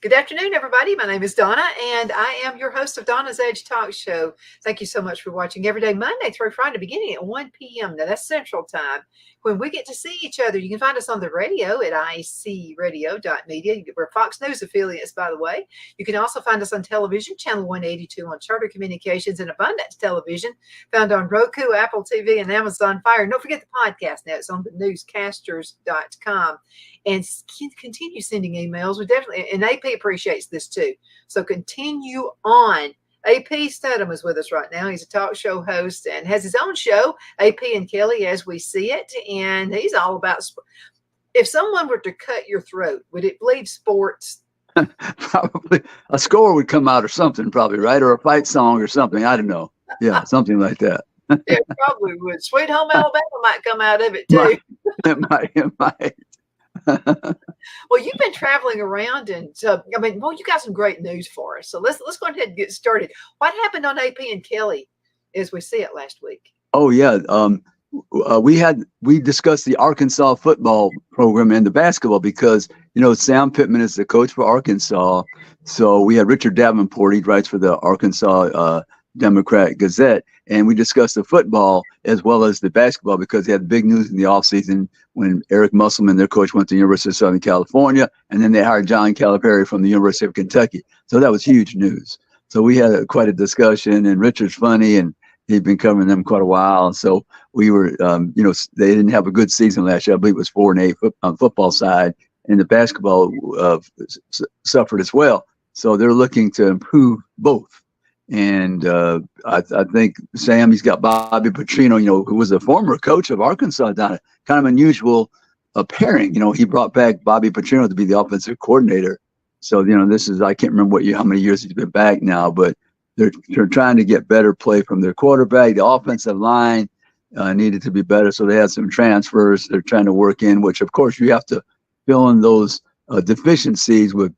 Good afternoon, everybody. My name is Donna, and I am your host of Donna's Edge Talk Show. Thank you so much for watching every day, Monday through Friday, beginning at 1 p.m. Now, that's Central Time, when we get to see each other. You can find us on the radio at icradio.media. We're Fox News affiliates, by the way. You can also find us on television, Channel 182 on Charter Communications and Abundance Television, found on Roku, Apple TV, and Amazon Fire. And don't forget the podcast now. It's on the newscasters.com. And continue sending emails. We definitely, and AP appreciates this too. So continue on. AP Steadham is with us right now. He's a talk show host and has his own show, AP and Kelly as We See It. And he's all about, if someone were to cut your throat, would it bleed sports? Probably a score would come out or something, probably, right? Or a fight song or something. I don't know. Yeah, something like that. It probably would. Sweet Home Alabama might come out of it too. It might. Well, you've been traveling around, and you got some great news for us. So let's go ahead and get started. What happened on AP and Kelly as we see it last week? Oh yeah, we discussed the Arkansas football program and the basketball because Sam Pittman is the coach for Arkansas. So we had Richard Davenport. He writes for the Arkansas Democrat Gazette, and we discussed the football as well as the basketball because they had big news in the offseason when Eric Musselman, their coach, went to the University of Southern California, and then they hired John Calipari from the University of Kentucky. So that was huge news. So we had quite a discussion, and Richard's funny, and he'd been covering them quite a while. So we were, they didn't have a good season last year. I believe it was 4-8 on the football side, and the basketball suffered as well. So they're looking to improve both. And I think Sam, he's got Bobby Petrino, who was a former coach of Arkansas down at kind of unusual pairing. He brought back Bobby Petrino to be the offensive coordinator. So, this is, I can't remember how many years he's been back now, but they're trying to get better play from their quarterback. The offensive line needed to be better. So they had some transfers they're trying to work in, which of course you have to fill in those deficiencies with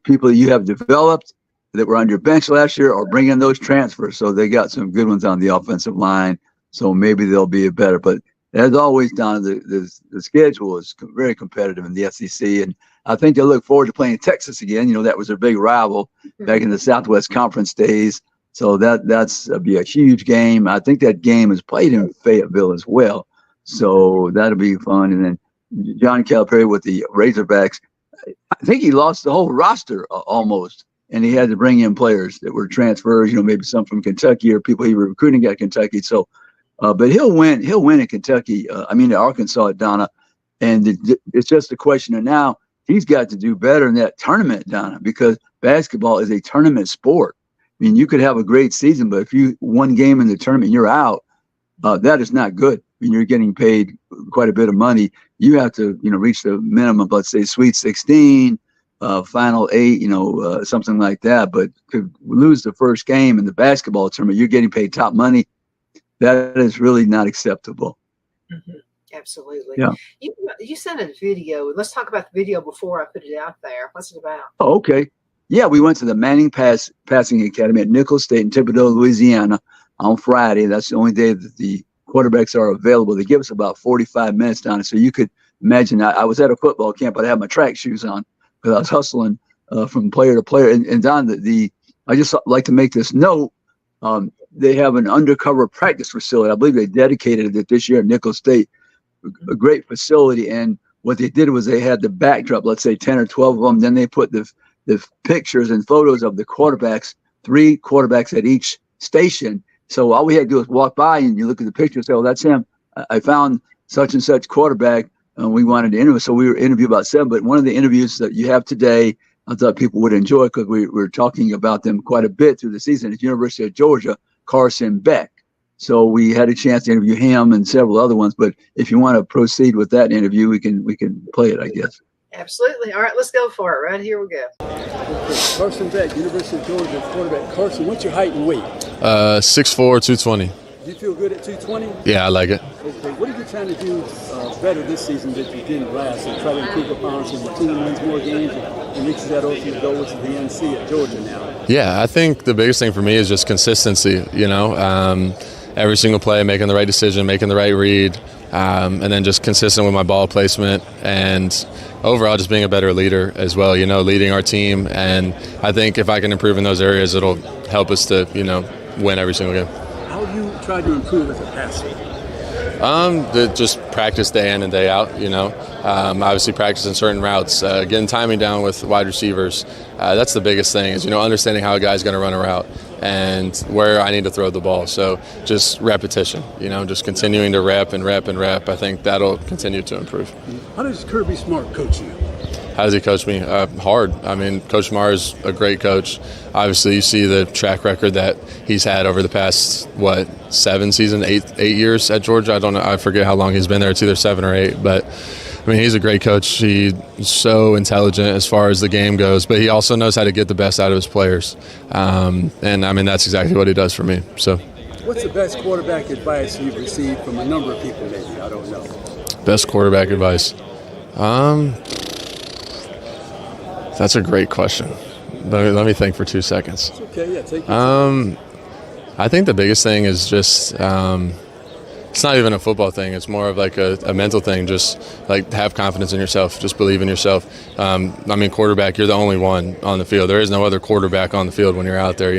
people you have developed that were on your bench last year, or bring in those transfers. So they got some good ones on the offensive line. So maybe they'll be better. But as always, Don, the schedule is very competitive in the SEC. And I think they look forward to playing Texas again. That was their big rival back in the Southwest Conference days. So that's be a huge game. I think that game is played in Fayetteville as well. So that'll be fun. And then John Calipari with the Razorbacks, I think he lost the whole roster almost. And he had to bring in players that were transfers, maybe some from Kentucky or people he was recruiting at Kentucky. So, but he'll win in Kentucky. At Arkansas, Donna. And it's just a question of now he's got to do better in that tournament, Donna, because basketball is a tournament sport. You could have a great season, but if you one game in the tournament, you're out. That is not good. You're getting paid quite a bit of money. You have to, reach the minimum, let's say Sweet 16. Final 8, something like that. But to lose the first game in the basketball tournament, you're getting paid top money. That is really not acceptable. Mm-hmm. Absolutely. Yeah. You sent a video. Let's talk about the video before I put it out there. What's it about? Oh, okay. Yeah, we went to the Manning Passing Academy at Nicholls State in Thibodaux, Louisiana on Friday. That's the only day that the quarterbacks are available. They give us about 45 minutes down. So you could imagine I was at a football camp, but I had my track shoes on, because I was hustling from player to player. And Don, I just like to make this note. They have an undercover practice facility. I believe they dedicated it this year at Nicholls State, a great facility. And what they did was they had the backdrop, let's say 10 or 12 of them. Then they put the pictures and photos of the quarterbacks, 3 quarterbacks at each station. So all we had to do was walk by and you look at the picture and say, oh, that's him. I found such and such quarterback. And we wanted to interview, so we were interviewed about 7. But one of the interviews that you have today, I thought people would enjoy because we were talking about them quite a bit through the season at University of Georgia, Carson Beck. So we had a chance to interview him and several other ones. But if you want to proceed with that interview, we can play it, I guess. Absolutely. All right, let's go for it. Right here we go. Carson Beck, University of Georgia quarterback. Carson, what's your height and weight? 6'4", 220. Do you feel good at 220? Yeah, I like it. Okay. What are you trying to do better this season that you didn't last? And try to improve upon so your team wins more games and reaches that ultimate goal, which is the NC at Georgia now? Yeah, I think the biggest thing for me is just consistency, every single play, making the right decision, making the right read, and then just consistent with my ball placement and overall just being a better leader as well, leading our team. And I think if I can improve in those areas, it'll help us to, win every single game. How have you tried to improve as a passer? Just practice day in and day out, obviously practicing certain routes, getting timing down with wide receivers. That's the biggest thing is, understanding how a guy's going to run a route and where I need to throw the ball. So just repetition, just continuing to rep and rep and rep. I think that'll continue to improve. How does Kirby Smart coach you? How does he coach me? Hard. I mean, Coach Marr is a great coach. Obviously, you see the track record that he's had over the past, 7 seasons, 8 years at Georgia. I don't know. I forget how long he's been there. It's either 7 or 8. But, I mean, he's a great coach. He's so intelligent as far as the game goes. But he also knows how to get the best out of his players. And, I mean, that's exactly what he does for me. So, what's the best quarterback advice you've received from a number of people maybe? I don't know. Best quarterback advice? That's a great question. Let me think for 2 seconds. It's okay, yeah, take your time. I think the biggest thing is just it's not even a football thing. It's more of like a mental thing. Just like have confidence in yourself. Just believe in yourself. I mean, quarterback, you're the only one on the field. There is no other quarterback on the field when you're out there.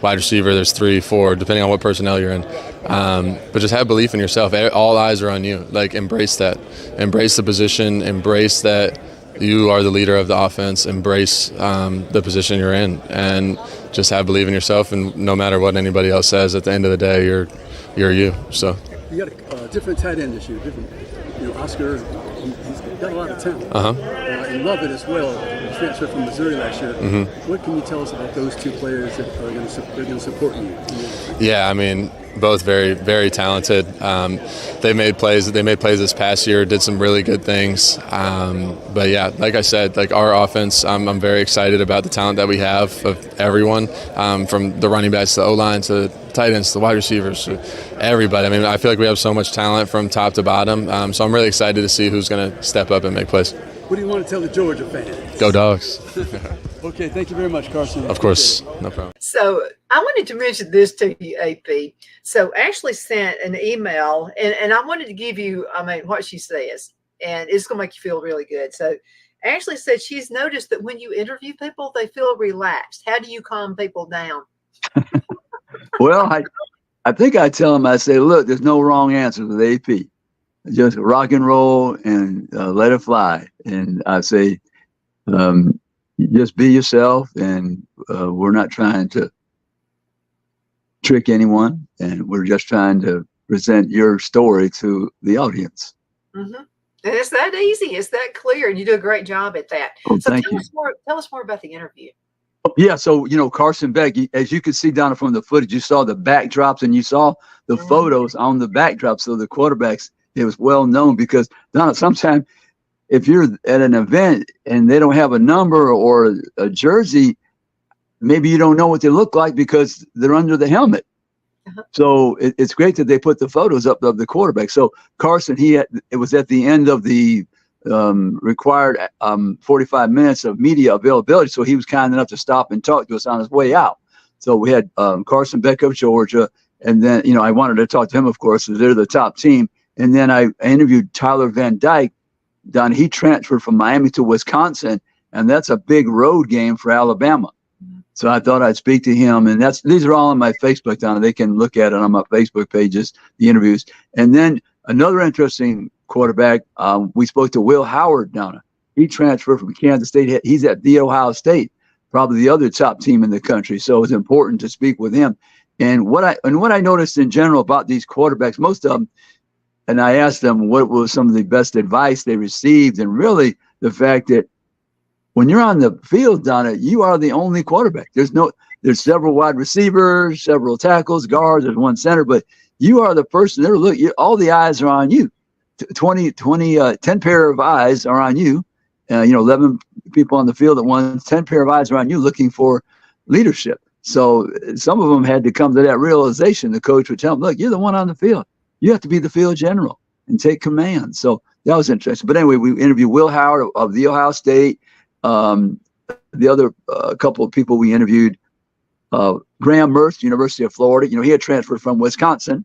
Wide receiver, there's 3, 4, depending on what personnel you're in. But just have belief in yourself. All eyes are on you. Like embrace that. Embrace the position. Embrace that. You are the leader of the offense. Embrace the position you're in, and just have belief in yourself. And no matter what anybody else says, at the end of the day, you're you. So you got a different tight end this year. Oscar, he's got a lot of talent. And Lovett as well. He transferred from Missouri last year. Mm-hmm. What can you tell us about those 2 players that are going to support you? Yeah, I mean, both very, very talented. They made plays this past year, did some really good things. But yeah, like I said, like our offense, I'm very excited about the talent that we have of everyone, from the running backs to the O-line to the tight ends to the wide receivers to everybody. I mean, I feel like we have so much talent from top to bottom. So I'm really excited to see who's going to step up and make plays. What do you want to tell the Georgia fans? Go Dogs. Okay, thank you very much, Carson. Of course, no problem. So I wanted to mention this to you, AP. So Ashley sent an email, and I wanted to give you, what she says, and it's going to make you feel really good. So Ashley said she's noticed that when you interview people, they feel relaxed. How do you calm people down? Well, I think I tell them, I say, look, there's no wrong answer with AP. Just rock and roll and let it fly. And I say, just be yourself, and we're not trying to trick anyone, and we're just trying to present your story to the audience. Mm-hmm. And it's that easy. It's that clear, and you do a great job at that. Oh, so thank you. Tell us more about the interview. Yeah, so, Carson Beck, as you can see down from the footage, you saw the backdrops and you saw the photos on the backdrop. So the quarterbacks, it was well known because, Donna, sometimes if you're at an event and they don't have a number or a jersey, maybe you don't know what they look like because they're under the helmet. So it's great that they put the photos up of the quarterback. So Carson, it was at the end of the required 45 minutes of media availability. So he was kind enough to stop and talk to us on his way out. So we had Carson Beck of Georgia. And then, I wanted to talk to him, of course, because they're the top team. And then I interviewed Tyler Van Dyke. He transferred from Miami to Wisconsin, and that's a big road game for Alabama. So I thought I'd speak to him, and these are all on my Facebook, Donna. They can look at it on my Facebook pages, the interviews. And then another interesting quarterback, we spoke to Will Howard, Donna. He transferred from Kansas State. He's at The Ohio State, probably the other top team in the country. So it's important to speak with him. And what I noticed in general about these quarterbacks, most of them, and I asked them what was some of the best advice they received, and really the fact that when you're on the field, Donna, you are the only quarterback. There's several wide receivers, several tackles, guards, there's one center, but you are the person there. Look, all the eyes are on you. 10 pair of eyes are on you. 11 people on the field at once, 10 pair of eyes are on you looking for leadership. So some of them had to come to that realization. The coach would tell them, look, you're the one on the field. You have to be the field general and take command. So that was interesting. But anyway, we interviewed Will Howard of The Ohio State. The other couple of people we interviewed, Graham Mertz, University of Florida. He had transferred from Wisconsin.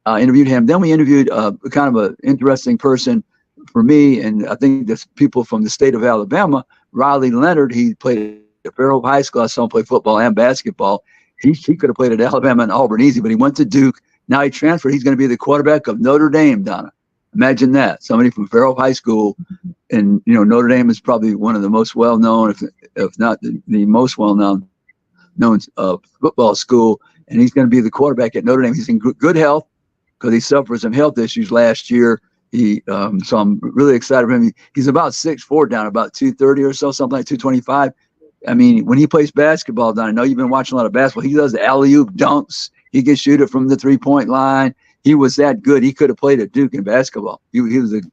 interviewed him. Then we interviewed kind of an interesting person for me, and I think there's people from the state of Alabama. Riley Leonard, he played at Fairhope High School. I saw him play football and basketball. He could have played at Alabama and Auburn easy, but he went to Duke. Now he transferred. He's going to be the quarterback of Notre Dame, Donna. Imagine that. Somebody from Fairhope High School. And, Notre Dame is probably one of the most well-known, if not the most well-known football school. And he's going to be the quarterback at Notre Dame. He's in good health because he suffered some health issues last year. So I'm really excited for him. He's about 6'4", down about 230 or so, something like 225. I mean, when he plays basketball, Don, I know you've been watching a lot of basketball. He does the alley-oop dunks. He can shoot it from the three-point line. He was that good. He could have played at Duke in basketball. He was an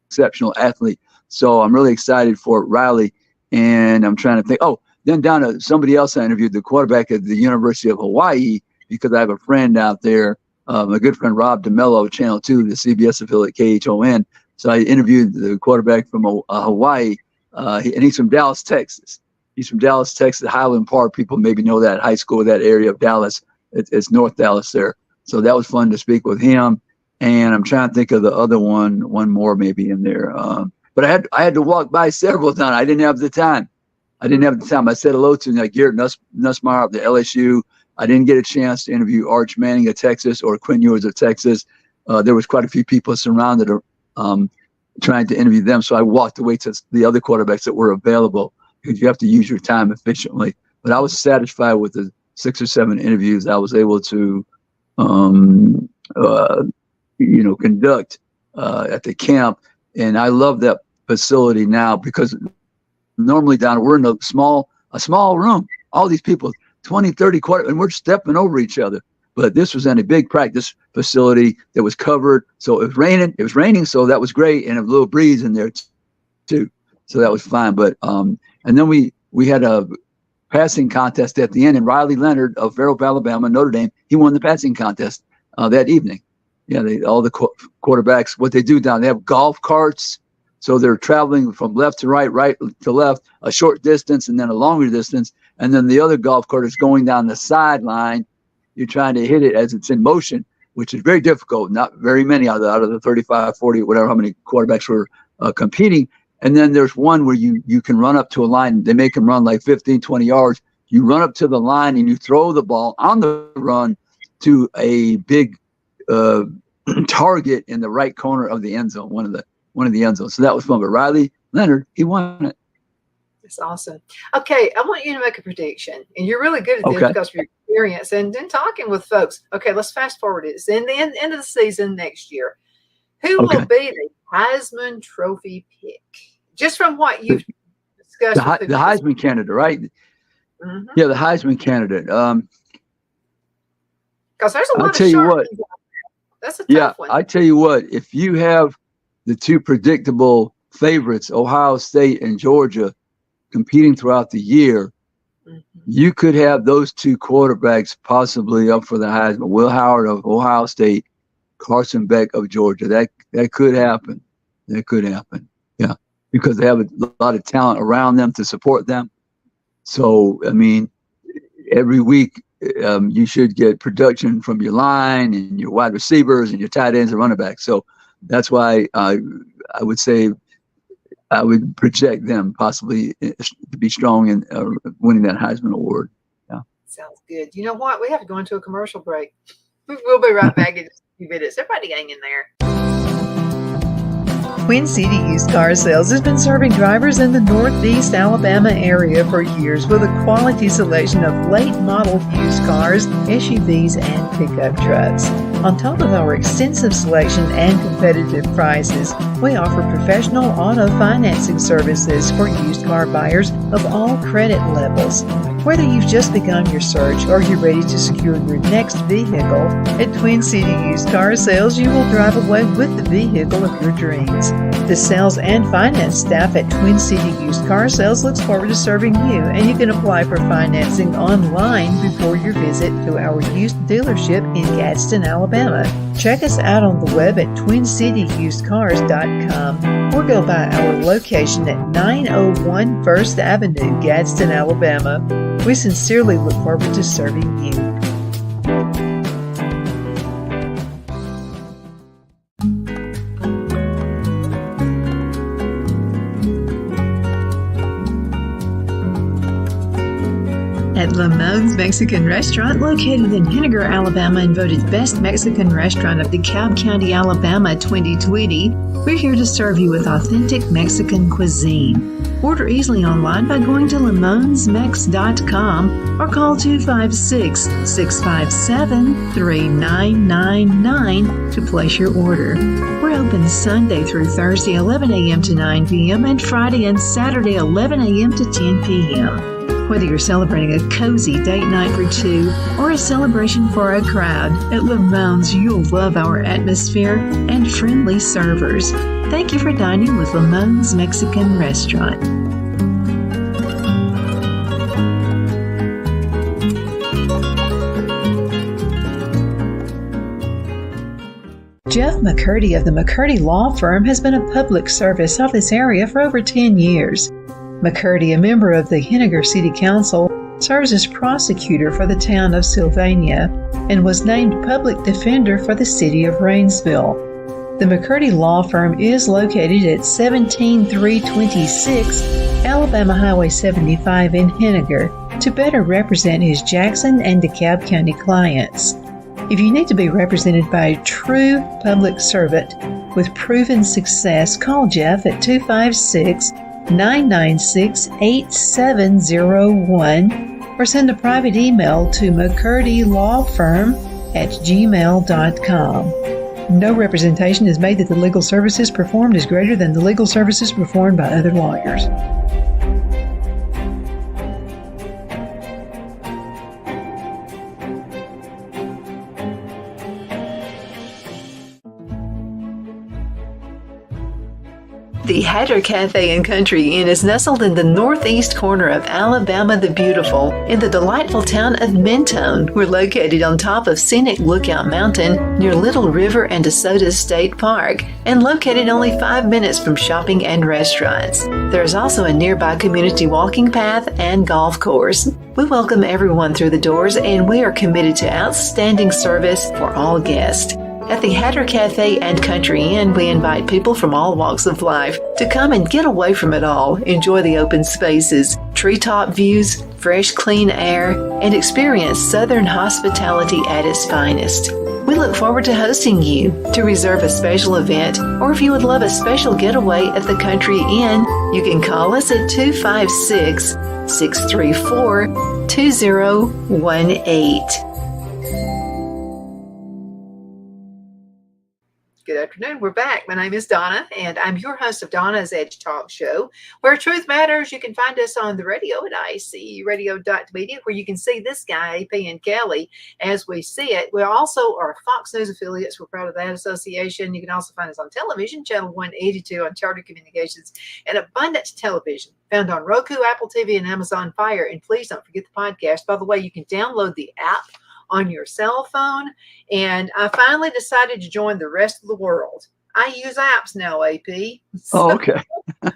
exceptional athlete. So I'm really excited for Riley. And I'm trying to think. Oh, then down to somebody else I interviewed, the quarterback at the University of Hawaii, because I have a friend out there, my good friend Rob DeMello of Channel 2, the CBS affiliate KHON. So I interviewed the quarterback from Hawaii, and he's from Dallas, Texas. He's from Dallas, Texas, Highland Park. People maybe know that high school, that area of Dallas. It's North Dallas there. So that was fun to speak with him. And I'm trying to think of the other one more maybe in there. But I had to walk by several times. I didn't have the time. I said hello to Garrett Nussmeier of the LSU. I didn't get a chance to interview Arch Manning of Texas or Quinn Ewers of Texas. There was quite a few people surrounded trying to interview them. So I walked away to the other quarterbacks that were available because you have to use your time efficiently. But I was satisfied with the 6 or 7 interviews I was able to conduct at the camp. And I love that facility now because normally, Don, we're in a small room. All these people, 20, 30 quarters, and we're stepping over each other. But this was in a big practice facility that was covered. So it was raining, so that was great, and a little breeze in there too. So that was fine. But and then we had a passing contest at the end, and Riley Leonard of Fairhope, Alabama, Notre Dame, he won the passing contest that evening. Yeah, all the quarterbacks, what they do down, they have golf carts. So they're traveling from left to right, right to left, a short distance and then a longer distance. And then the other golf cart is going down the sideline. You're trying to hit it as it's in motion, which is very difficult. Not very many out of the 35, 40, whatever, how many quarterbacks were competing. And then there's one where you can run up to a line. They make them run like 15, 20 yards. You run up to the line and you throw the ball on the run to a big target in the right corner of the end zone, one of the end zones. So that was fun. But Riley Leonard, he won it. That's awesome. Okay, I want you to make a prediction. And you're really good at this because of your experience and then talking with folks. Okay, let's fast forward. It's in the end of the season next year. Who will be the Heisman Trophy pick? Just from what you've discussed. The Heisman candidate, right? Mm-hmm. Yeah, the Heisman candidate. Because there's a lot of sharp ones. That's a tough one. I tell you what, if you have the two predictable favorites, Ohio State and Georgia, competing throughout the year, you could have those two quarterbacks possibly up for the Heisman. Will Howard of Ohio State, Carson Beck of Georgia. That could happen. That could happen. Yeah, because they have a lot of talent around them to support them. So, I mean, every week you should get production from your line and your wide receivers and your tight ends and running backs. So that's why I would say I would project them possibly to be strong in winning that Heisman Award. Yeah. Sounds good. You know what? We have to go into a commercial break. We'll be right back in just a few minutes. Everybody hang in there. Twin City Used Car Sales has been serving drivers in the Northeast Alabama area for years with a quality selection of late model used cars, SUVs, and pickup trucks. On top of our extensive selection and competitive prices, we offer professional auto financing services for used car buyers of all credit levels. Whether you've just begun your search or you're ready to secure your next vehicle, at Twin City Used Car Sales, you will drive away with the vehicle of your dreams. The sales and finance staff at Twin City Used Car Sales looks forward to serving you, and you can apply for financing online before your visit to our used dealership in Gadsden, Alabama. Check us out on the web at twincityusedcars.com or go by our location at 901 First Avenue, Gadsden, Alabama. We sincerely look forward to serving you. At Lamone's Mexican Restaurant, located in Henniger, Alabama, and voted Best Mexican Restaurant of DeKalb County, Alabama 2020, we're here to serve you with authentic Mexican cuisine. Order easily online by going to lamonsmex.com or call 256-657-3999 to place your order. We're open Sunday through Thursday, 11 a.m. to 9 p.m. and Friday and Saturday, 11 a.m. to 10 p.m. Whether you're celebrating a cozy date night for two or a celebration for a crowd, at Lamone's you'll love our atmosphere and friendly servers. Thank you for dining with Lamone's Mexican Restaurant. Jeff McCurdy of the McCurdy Law Firm has been a public service of this area for over 10 years. McCurdy, a member of the Henniger City Council, serves as prosecutor for the town of Sylvania and was named public defender for the city of Rainsville. The McCurdy Law Firm is located at 17326 Alabama Highway 75 in Henniger to better represent his Jackson and DeKalb County clients. If you need to be represented by a true public servant with proven success, call Jeff at 256-996-8701 or send a private email to mccurdylawfirm@gmail.com. No representation is made that the legal services performed is greater than the legal services performed by other lawyers. The Hatter Cafe and Country Inn is nestled in the northeast corner of Alabama the Beautiful in the delightful town of Mentone. We're located on top of scenic Lookout Mountain near Little River and DeSoto State Park and located only 5 minutes from shopping and restaurants. There is also a nearby community walking path and golf course. We welcome everyone through the doors and we are committed to outstanding service for all guests. At the Hatter Cafe and Country Inn, we invite people from all walks of life to come and get away from it all, enjoy the open spaces, treetop views, fresh, clean air, and experience Southern hospitality at its finest. We look forward to hosting you. To reserve a special event, or if you would love a special getaway at the Country Inn, you can call us at 256-634-2018. Good afternoon. We're back. My name is Donna, and I'm your host of Donna's Edge Talk Show, where truth matters. You can find us on the radio at icradio.media, where you can see this guy, AP and Kelly, as we see it. We also are Fox News affiliates. We're proud of that association. You can also find us on television, channel 182 on Charter Communications, and Abundance Television, found on Roku, Apple TV, and Amazon Fire. And please don't forget the podcast. By the way, you can download the app on your cell phone, and I finally decided to join the rest of the world. I use apps now, AP. Oh, okay.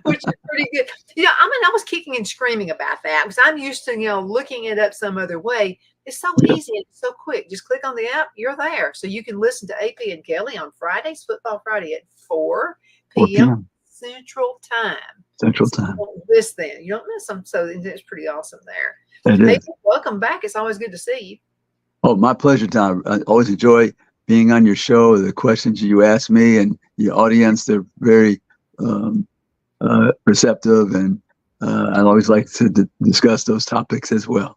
Which is pretty good. I was kicking and screaming about that because I'm used to, looking it up some other way. It's so easy and so quick. Just click on the app, you're there. So you can listen to AP and Kelly on Fridays, Football Friday at 4 p.m. Central Time. Central Time. You don't miss them. You don't miss them. So it's pretty awesome there. It is. Welcome back. It's always good to see you. Oh, my pleasure, Tom. I always enjoy being on your show. The questions you ask me and your audience, they're very receptive, and I always like to discuss those topics as well.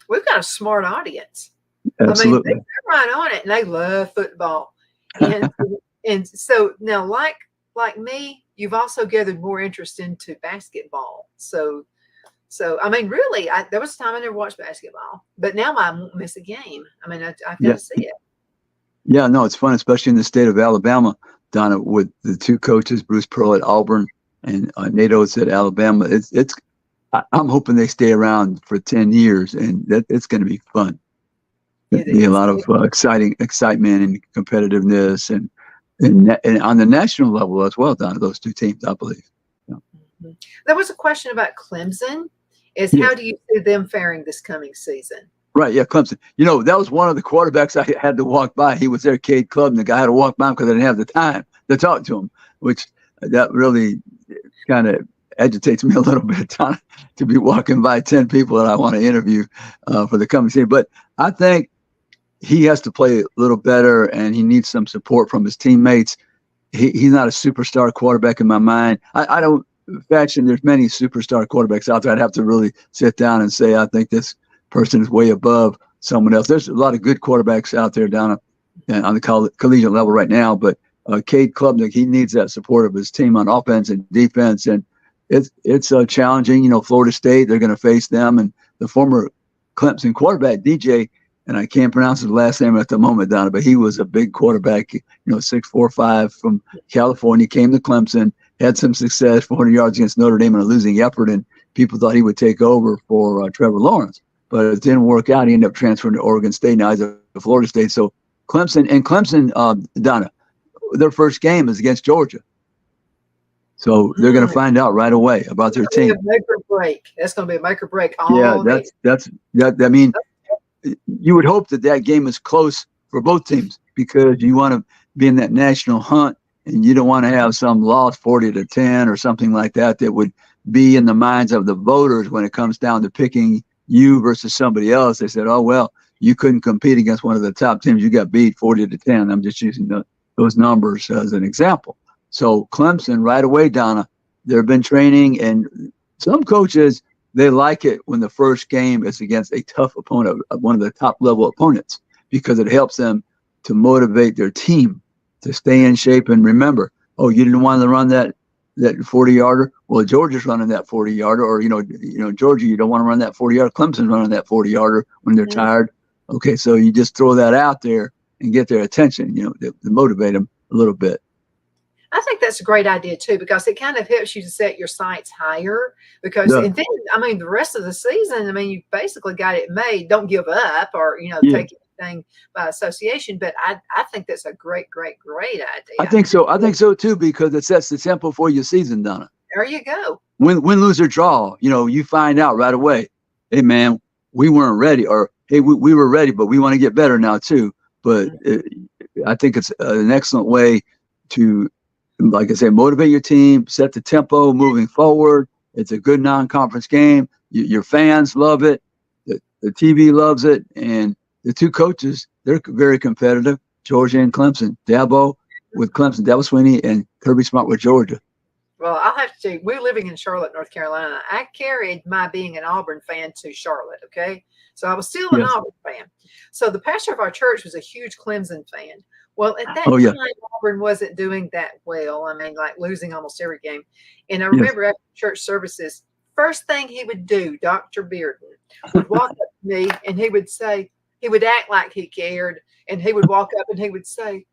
We've got a smart audience. Absolutely. They're right on it, and they love football. And so now, like me, you've also gathered more interest into basketball. So really, there was a time I never watched basketball, but now I won't miss a game. I've got to see it. Yeah, no, it's fun, especially in the state of Alabama, Donna, with the two coaches, Bruce Pearl at Auburn and Nate Oates at Alabama. I'm hoping they stay around for 10 years, and it's going to be fun. There'll be a lot of excitement and competitiveness, and on the national level as well, Donna, those two teams, I believe. Yeah. There was a question about Clemson. How do you see them faring this coming season? Right, yeah, Clemson. That was one of the quarterbacks I had to walk by. He was there, Cade Club, and the guy had to walk by him because I didn't have the time to talk to him, which that really kind of agitates me a little bit to be walking by 10 people that I want to interview for the coming season. But I think he has to play a little better, and he needs some support from his teammates. He's not a superstar quarterback in my mind. I don't fashion. There's many superstar quarterbacks out there. I'd have to really sit down and say I think this person is way above someone else. There's a lot of good quarterbacks out there down on the collegiate level right now, but Cade Klubnik, he needs that support of his team on offense and defense, and it's challenging. Florida State, they're going to face them, and the former Clemson quarterback DJ, and I can't pronounce his last name at the moment, Donna, but he was a big quarterback, 6'4", from California, came to Clemson, had some success, 400 yards against Notre Dame in a losing effort, and people thought he would take over for Trevor Lawrence. But it didn't work out. He ended up transferring to Oregon State. Now he's at Florida State. So Clemson, Donna, their first game is against Georgia. So they're going to find out right away about their team. Make or break. That's going to be a make or break. I mean, you would hope that game is close for both teams because you want to be in that national hunt, and you don't want to have some loss 40-10 or something like that would be in the minds of the voters when it comes down to picking you versus somebody else. They said, oh, well, you couldn't compete against one of the top teams. You got beat 40-10. I'm just using those numbers as an example. So Clemson right away, Donna, they've been training, and some coaches, they like it when the first game is against a tough opponent, one of the top level opponents, because it helps them to motivate their team to stay in shape. And remember, you didn't want to run that 40-yarder. Well, Georgia's running that 40-yarder, or Georgia, you don't want to run that 40-yarder. Clemson's running that 40-yarder when they're tired. Okay, so you just throw that out there and get their attention, to motivate them a little bit. I think that's a great idea too, because it kind of helps you to set your sights higher. Because and then, the rest of the season, you basically got it made. Don't give up, or take anything by association. But I think that's a great idea. I think so too, because it sets the tempo for your season, Donna. There you go. Win, lose, or draw. You find out right away. Hey, man, we weren't ready, or hey, we were ready, but we want to get better now too. But I think it's an excellent way to, like I say, motivate your team, set the tempo moving forward. It's a good non-conference game. Your fans love it. The TV loves it. And the two coaches, they're very competitive, Georgia and Clemson. Dabo with Clemson, Dabo Swinney, and Kirby Smart with Georgia. Well, I'll have to say, we're living in Charlotte, North Carolina. I carried my being an Auburn fan to Charlotte, okay? So I was still an Auburn fan. So the pastor of our church was a huge Clemson fan. Well, at that time, Auburn wasn't doing that well. Like losing almost every game. And I remember after church services, first thing he would do, Dr. Bearden, would walk up to me and he would say, he would act like he cared, and he would walk up and he would say,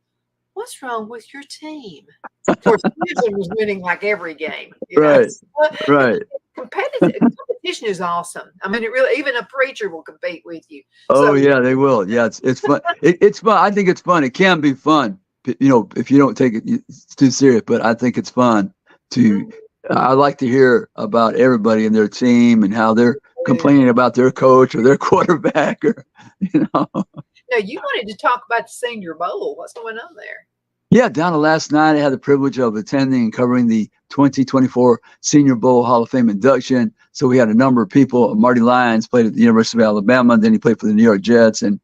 "What's wrong with your team?" Of course, Clemson was winning like every game. Right. Competition is awesome. It really, even a preacher will compete with you. Oh, yeah, they will. Yeah, it's fun. It's fun. I think it's fun. It can be fun, if you don't take it too serious. But I think it's fun to. I like to hear about everybody in their team and how they're complaining about their coach or their quarterback, or Now, you wanted to talk about the Senior Bowl. What's going on there? Yeah, down to last night, I had the privilege of attending and covering the 2024 Senior Bowl Hall of Fame induction. So we had a number of people. Marty Lyons played at the University of Alabama, then he played for the New York Jets. And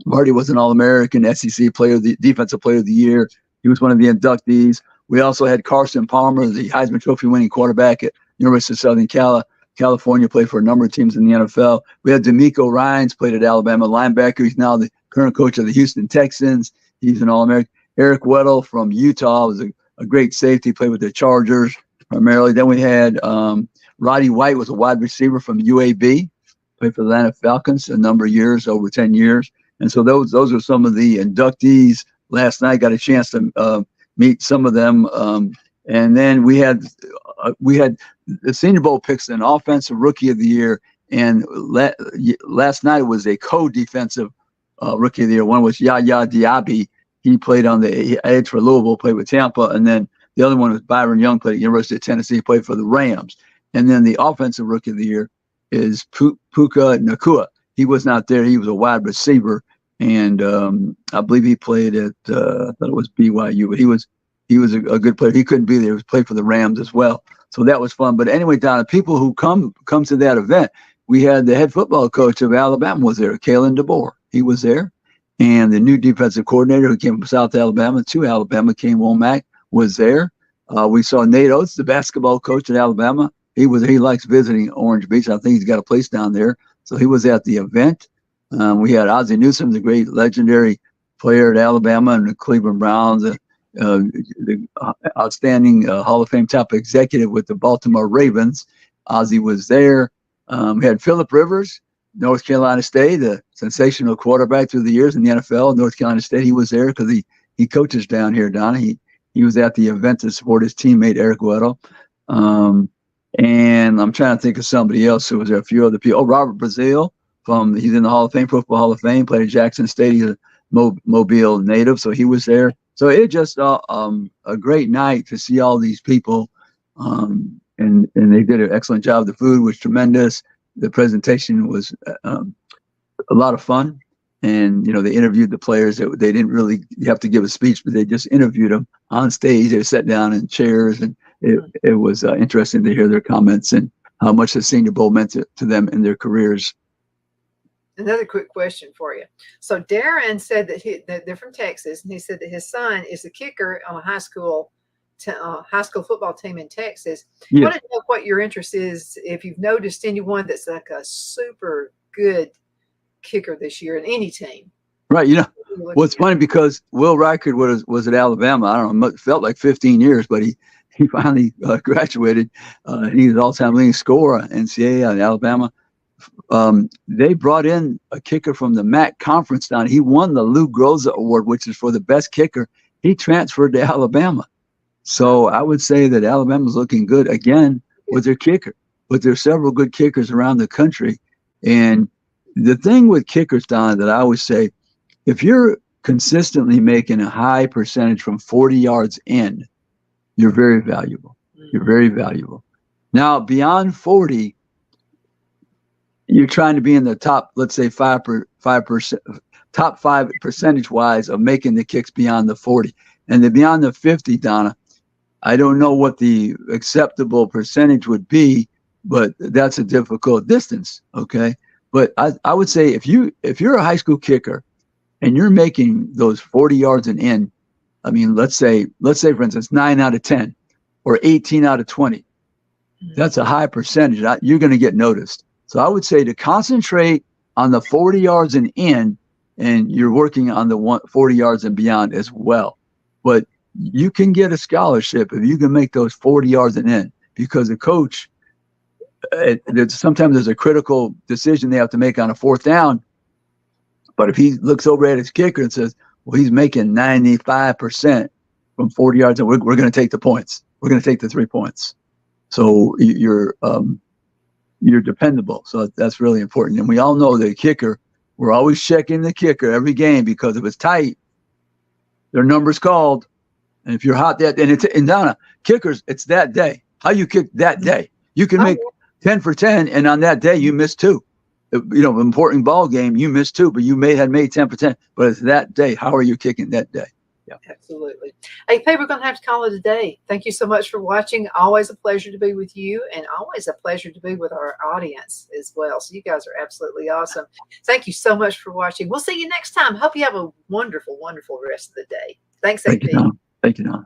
Marty was an All-American, SEC Defensive Player of the Year. He was one of the inductees. We also had Carson Palmer, the Heisman Trophy winning quarterback at University of Southern California, played for a number of teams in the NFL. We had D'Amico Ryans, played at Alabama, linebacker. He's now the current coach of the Houston Texans. He's an All-American. Eric Weddle from Utah was a great safety, played with the Chargers primarily. Then we had Roddy White, was a wide receiver from UAB, played for the Atlanta Falcons a number of years, over 10 years. And so those are some of the inductees. Last night, got a chance to meet some of them. And then we had the Senior Bowl picks, an offensive rookie of the year. And last night was a co-defensive rookie of the year. One was Yaya Diaby. He played on the edge for Louisville, played with Tampa. And then the other one was Byron Young, played at the University of Tennessee, played for the Rams. And then the offensive rookie of the year is Puka Nacua. He was not there. He was a wide receiver. And I believe he played at, I thought it was BYU, but he was a good player. He couldn't be there. He was played for the Rams as well. So that was fun. But anyway, Donna, people who come to that event, we had the head football coach of Alabama was there, Kalen DeBoer. He was there. And the new defensive coordinator who came from South Alabama to Alabama, Kane Womack, was there. We saw Nate Oates, the basketball coach at Alabama. He likes visiting Orange Beach. I think he's got a place down there. So he was at the event. We had Ozzie Newsome, the great legendary player at Alabama and the Cleveland Browns, the outstanding Hall of Fame top executive with the Baltimore Ravens. Ozzie was there. We had Phillip Rivers, North Carolina State, a sensational quarterback through the years in the NFL. North Carolina State, he was there because he coaches down here, Donna. He was at the event to support his teammate Eric Weddle. And I'm trying to think of somebody else who was there. A few other people. Oh, Robert Brazile, he's in the Hall of Fame, Pro Football Hall of Fame, played at Jackson State. He's a Mobile native, so he was there. So it just a great night to see all these people. And they did an excellent job. The food was tremendous. The presentation was a lot of fun. And, they interviewed the players. They didn't really have to give a speech, but they just interviewed them on stage. They sat down in chairs, and it was interesting to hear their comments and how much the Senior Bowl meant to them in their careers. Another quick question for you. So Darren said that they're from Texas, and he said that his son is the kicker on a high school football team in Texas. Yeah. I want to know what your interest is, if you've noticed anyone that's like a super good kicker this year in any team. Right. It's funny because Will Reichard was at Alabama. I don't know, it felt like 15 years, but he finally graduated. He's an all-time leading scorer in NCAA at Alabama. They brought in a kicker from the MAC conference down. He won the Lou Groza Award, which is for the best kicker. He transferred to Alabama. So I would say that Alabama's looking good again with their kicker, but there's several good kickers around the country. And the thing with kickers, Don, that I always say, if you're consistently making a high percentage from 40 yards in, you're very valuable. You're very valuable. Now, beyond 40, you're trying to be in the top, let's say 5%, top 5 percentage wise of making the kicks beyond the 40. And then beyond the 50, Donna, I don't know what the acceptable percentage would be, but that's a difficult distance. Okay. But I would say if you're a high school kicker and you're making those 40 yards and in, I mean, let's say for instance, 9 out of 10 or 18 out of 20, that's a high percentage. You're going to get noticed. So I would say to concentrate on the 40 yards and in, and you're working on the 40 yards and beyond as well. But you can get a scholarship if you can make those 40 yards and in, because the coach, sometimes there's a critical decision they have to make on a fourth down. But if he looks over at his kicker and says, well, he's making 95% from 40 yards, and we're going to take the points. We're going to take the 3 points. So you're dependable. So that's really important. And we all know the kicker, we're always checking the kicker every game, because if it's tight, their number's called. And if you're hot and Donna, kickers, it's that day. How you kick that day. You can make 10 for 10, and on that day you miss 2. Important ball game, you missed 2, but you had made 10 for 10. But it's that day. How are you kicking that day? Yeah, absolutely. Hey, Pay, we're going to have to call it a day. Thank you so much for watching. Always a pleasure to be with you, and always a pleasure to be with our audience as well. So you guys are absolutely awesome. Thank you so much for watching. We'll see you next time. Hope you have a wonderful, wonderful rest of the day. Thanks, AP. Thank you, Don.